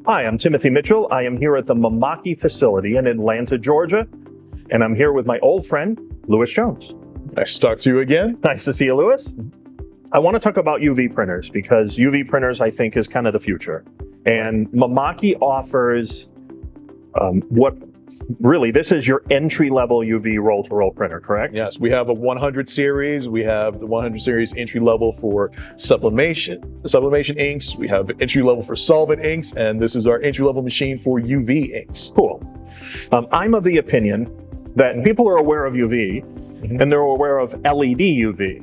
Hi, I'm Timothy Mitchell. I am here at the Mimaki facility in Atlanta, Georgia, and I'm here with my old friend, Louis Jones. Nice to talk to you again. Nice to see you, Louis. I want to talk about UV printers because UV printers, I think, is kind of the future. And Mimaki offers this is your entry-level UV roll-to-roll printer, correct? Yes, we have a 100 series. We have the 100 series entry-level for sublimation inks. We have entry-level for solvent inks, and this is our entry-level machine for UV inks. Cool. I'm of the opinion that people are aware of UV, and they're aware of LED UV,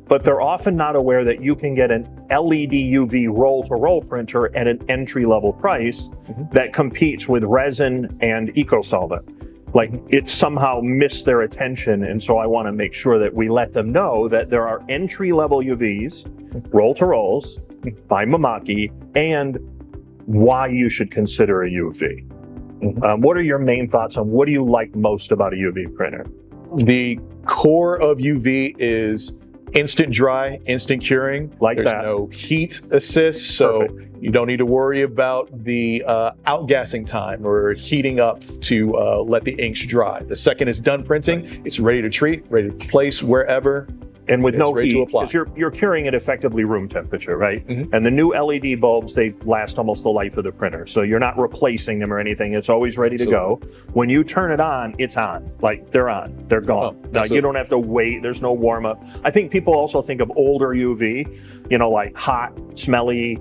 but they're often not aware that you can get an LED UV roll-to-roll printer at an entry-level price that competes with resin and eco-solvent. Like, it somehow missed their attention, and so I want to make sure that we let them know that there are entry-level UVs, roll-to-rolls, by Mimaki, and why you should consider a UV. What are your main thoughts on what do you like most about a UV printer? The core of UV is instant dry, instant curing. There's no heat assist, so you don't need to worry about the outgassing time or heating up to let the inks dry. The second it's done printing, it's ready to treat, ready to place wherever. And with no heat, because you're curing it effectively room temperature, right? And the new LED bulbs, they last almost the life of the printer. So you're not replacing them or anything. It's always ready to go. When you turn it on, it's on. Like, they're on. They're gone. Now, you don't have to wait. There's no warm up. I think people also think of older UV, like hot, smelly,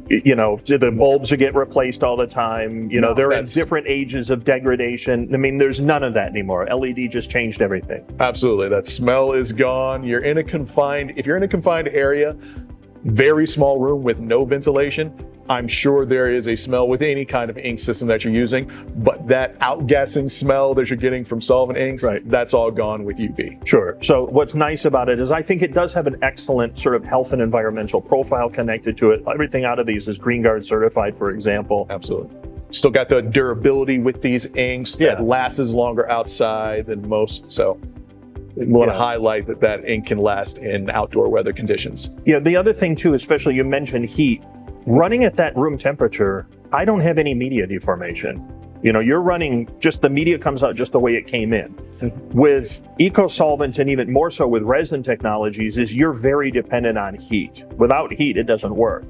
the bulbs get replaced all the time. They're in different ages of degradation. I mean, there's none of that anymore. LED just changed everything. Absolutely. That smell is gone. If you're in a confined area, very small room with no ventilation, I'm sure there is a smell with any kind of ink system that you're using, but that outgassing smell that you're getting from solvent inks, that's all gone with UV. Sure. So what's nice about it is I think it does have an excellent sort of health and environmental profile connected to it. Everything out of these is GREENGUARD certified, for example. Absolutely. Still got the durability with these inks that lasts longer outside than most. So we want to highlight that ink can last in outdoor weather conditions. Yeah, the other thing too, especially you mentioned heat. Running at that room temperature, I don't have any media deformation. You're running, just the media comes out just the way it came in. With eco-solvents and even more so with resin technologies is you're very dependent on heat. Without heat, it doesn't work.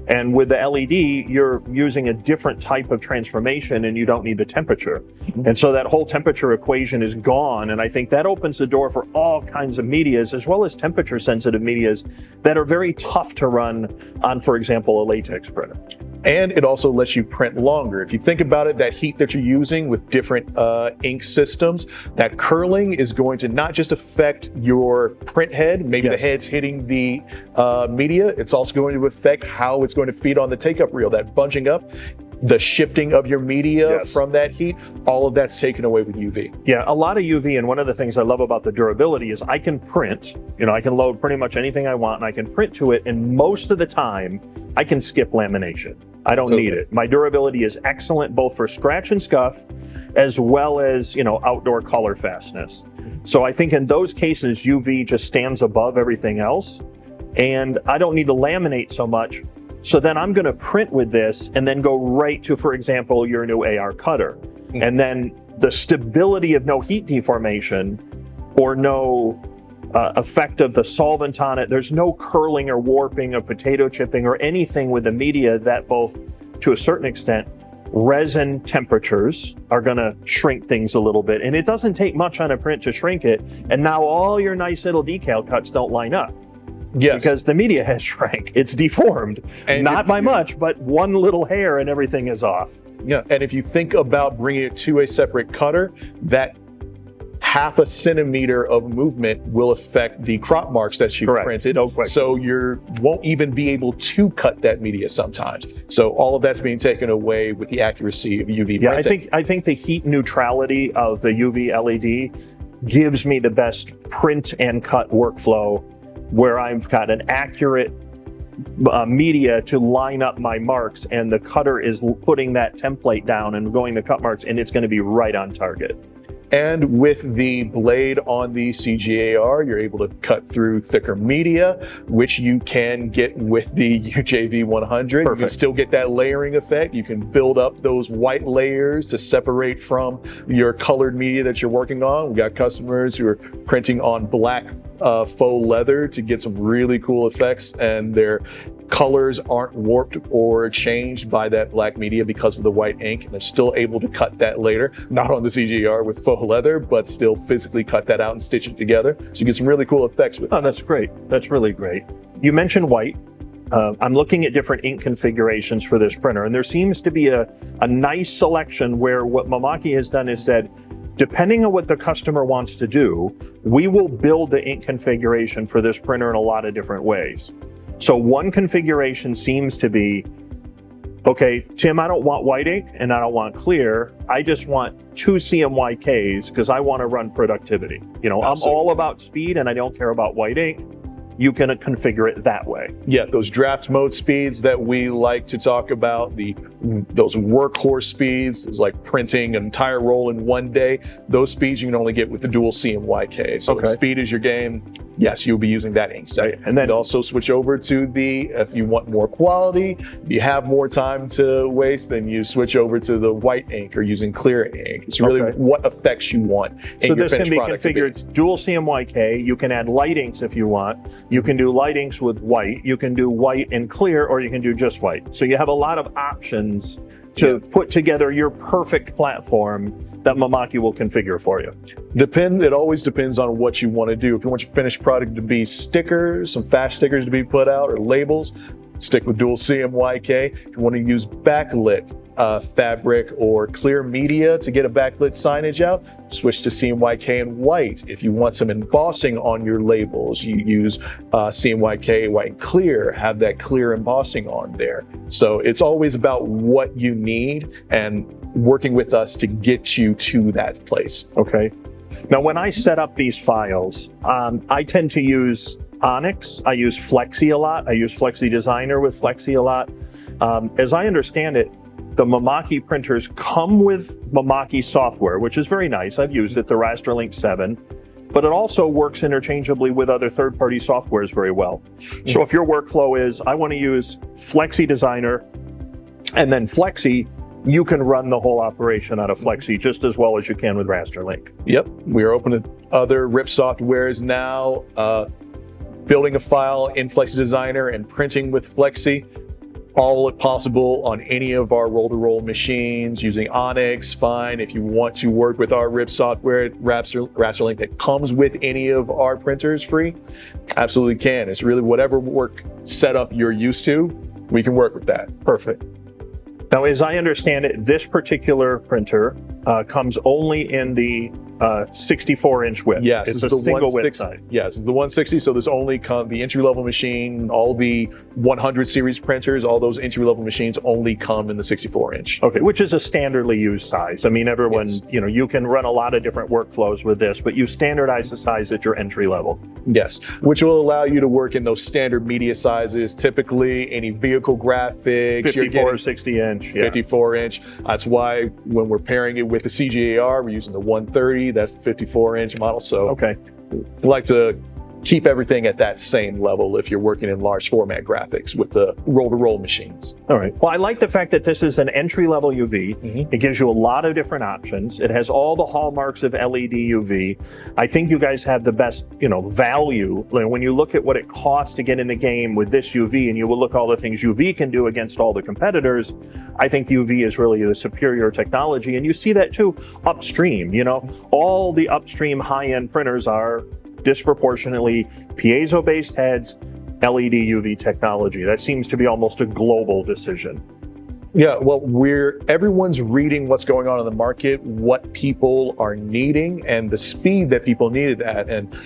And with the LED, you're using a different type of transformation and you don't need the temperature. And so that whole temperature equation is gone. And I think that opens the door for all kinds of medias, as well as temperature sensitive medias that are very tough to run on, for example, a latex printer. And it also lets you print longer. If you think about it, that heat that you're using with different ink systems, that curling is going to not just affect your print head, maybe the head's hitting the media, it's also going to affect how it's going to feed on the take-up reel, that bunching up, the shifting of your media from that heat, all of that's taken away with UV. Yeah, a lot of UV, and one of the things I love about the durability is I can print, I can load pretty much anything I want and I can print to it, and most of the time I can skip lamination. I don't need it. My durability is excellent both for scratch and scuff as well as, outdoor color fastness. So I think in those cases, UV just stands above everything else, and I don't need to laminate so much. So then I'm going to print with this and then go right to, for example, your new AR cutter. And then the stability of no heat deformation or no effect of the solvent on it. There's no curling or warping or potato chipping or anything with the media that both, to a certain extent, resin temperatures are going to shrink things a little bit. And it doesn't take much on a print to shrink it. And now all your nice little decal cuts don't line up. Yes. Because the media has shrank. It's deformed. And not by much, but one little hair and everything is off. Yeah, and if you think about bringing it to a separate cutter, that half a centimeter of movement will affect the crop marks that you printed. No question. So you won't even be able to cut that media sometimes. So all of that's being taken away with the accuracy of UV printing. I think the heat neutrality of the UV LED gives me the best print and cut workflow where I've got an accurate media to line up my marks, and the cutter is putting that template down and going to cut marks, and it's going to be right on target. And with the blade on the CGAR, you're able to cut through thicker media, which you can get with the UJV100. You can still get that layering effect. You can build up those white layers to separate from your colored media that you're working on. We've got customers who are printing on black faux leather to get some really cool effects, and their colors aren't warped or changed by that black media because of the white ink, and they're still able to cut that later, not on the CGR with faux leather, but still physically cut that out and stitch it together. So you get some really cool effects with it. Oh, that's great. That's really great. You mentioned white. I'm looking at different ink configurations for this printer, and there seems to be a nice selection where what Mimaki has done is said, depending on what the customer wants to do, we will build the ink configuration for this printer in a lot of different ways. So one configuration seems to be, okay, Tim, I don't want white ink and I don't want clear. I just want 2 CMYKs because I want to run productivity. You know, absolutely. I'm all about speed and I don't care about white ink. You can configure it that way. Yeah, those draft mode speeds that we like to talk about, those workhorse speeds, is like printing an entire roll in one day. Those speeds you can only get with the dual CMYK. So if speed is your game, yes, you'll be using that ink set. And then also switch over to if you want more quality, if you have more time to waste, then you switch over to the white ink or using clear ink. It's really what effects you want in so your this can be product configured dual CMYK. You can add light inks if you want. You can do light inks with white. You can do white and clear, or you can do just white. So you have a lot of options to put together your perfect platform that Mimaki will configure for you. It always depends on what you want to do. If you want your finished product to be stickers, some fast stickers to be put out, or labels, stick with dual CMYK. If you want to use backlit fabric or clear media to get a backlit signage out, switch to CMYK and white. If you want some embossing on your labels, you use CMYK white and clear, have that clear embossing on there. So it's always about what you need and working with us to get you to that place. Okay. Now, when I set up these files, I tend to use Onyx. I use Flexi a lot. I use Flexi Designer with Flexi a lot. As I understand it, the Mimaki printers come with Mimaki software, which is very nice. I've used it, the Rasterlink 7, but it also works interchangeably with other third-party softwares very well. So if your workflow is, I want to use Flexi Designer and then Flexi, you can run the whole operation out of Flexi just as well as you can with Rasterlink. Yep, we are open to other RIP softwares now. Building a file in Flexi Designer and printing with Flexi, all possible on any of our roll-to-roll machines using Onyx, fine. If you want to work with our RIP software, Rasterlink that comes with any of our printers free, absolutely can. It's really whatever work setup you're used to, we can work with that. Perfect. Now, as I understand it, this particular printer comes only in the 64-inch width. Yes, it's a single width size. Yes, the 160. So there's only the entry-level machine, all the 100 series printers, all those entry-level machines only come in the 64-inch. Okay, which is a standardly used size. I mean, everyone, you can run a lot of different workflows with this, but you standardize the size at your entry level. Yes, which will allow you to work in those standard media sizes. Typically, any vehicle graphics, 54 or 60-inch. 54-inch. That's why when we're pairing it with the CGAR, we're using the 130. That's the 54-inch model. So we like to keep everything at that same level if you're working in large format graphics with the roll-to-roll machines. All right. Well, I like the fact that this is an entry-level UV. It gives you a lot of different options. It has all the hallmarks of LED UV. I think you guys have the best, value. When you look at what it costs to get in the game with this UV, and you will look at all the things UV can do against all the competitors, I think UV is really the superior technology. And you see that too upstream. All the upstream high-end printers are disproportionately piezo-based heads, LED UV technology. That seems to be almost a global decision. Yeah, well, everyone's reading what's going on in the market, what people are needing, and the speed that people need it at. And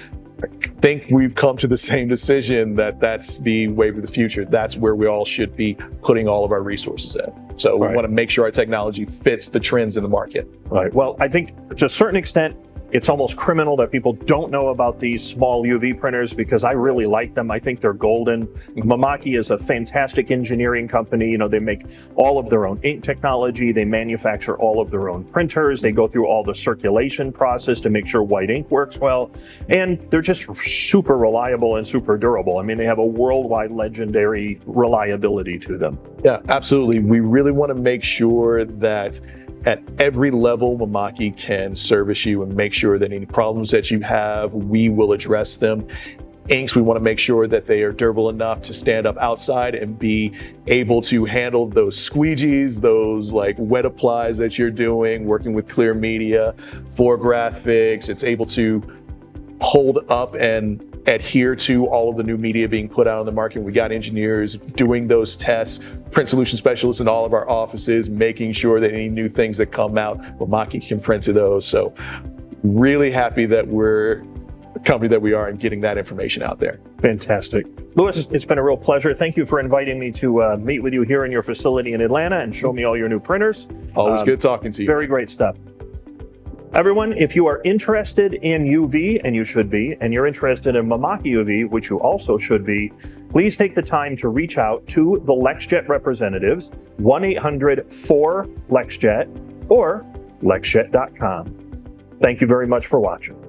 I think we've come to the same decision that that's the wave of the future. That's where we all should be putting all of our resources at. So we want to make sure our technology fits the trends in the market. Right. Well, I think to a certain extent, It's almost criminal that people don't know about these small UV printers because I really like them. I think they're golden. Mimaki is a fantastic engineering company. You know, they make all of their own ink technology. They manufacture all of their own printers. They go through all the circulation process to make sure white ink works well. And they're just super reliable and super durable. I mean, they have a worldwide legendary reliability to them. Yeah, absolutely. We really want to make sure that at every level, Mimaki can service you and make sure that any problems that you have, we will address them. Inks, we want to make sure that they are durable enough to stand up outside and be able to handle those squeegees, those like wet applies that you're doing, working with clear media. For graphics, it's able to hold up and adhere to all of the new media being put out on the market. We got engineers doing those tests, print solution specialists in all of our offices, making sure that any new things that come out, Mimaki can print to those. So really happy that we're the company that we are and getting that information out there. Fantastic. Louis, it's been a real pleasure. Thank you for inviting me to meet with you here in your facility in Atlanta and show me all your new printers. Always good talking to you. Very great stuff. Everyone, if you are interested in UV, and you should be, and you're interested in Mimaki UV, which you also should be, please take the time to reach out to the LexJet representatives, 1-800-4-LexJet or LexJet.com. Thank you very much for watching.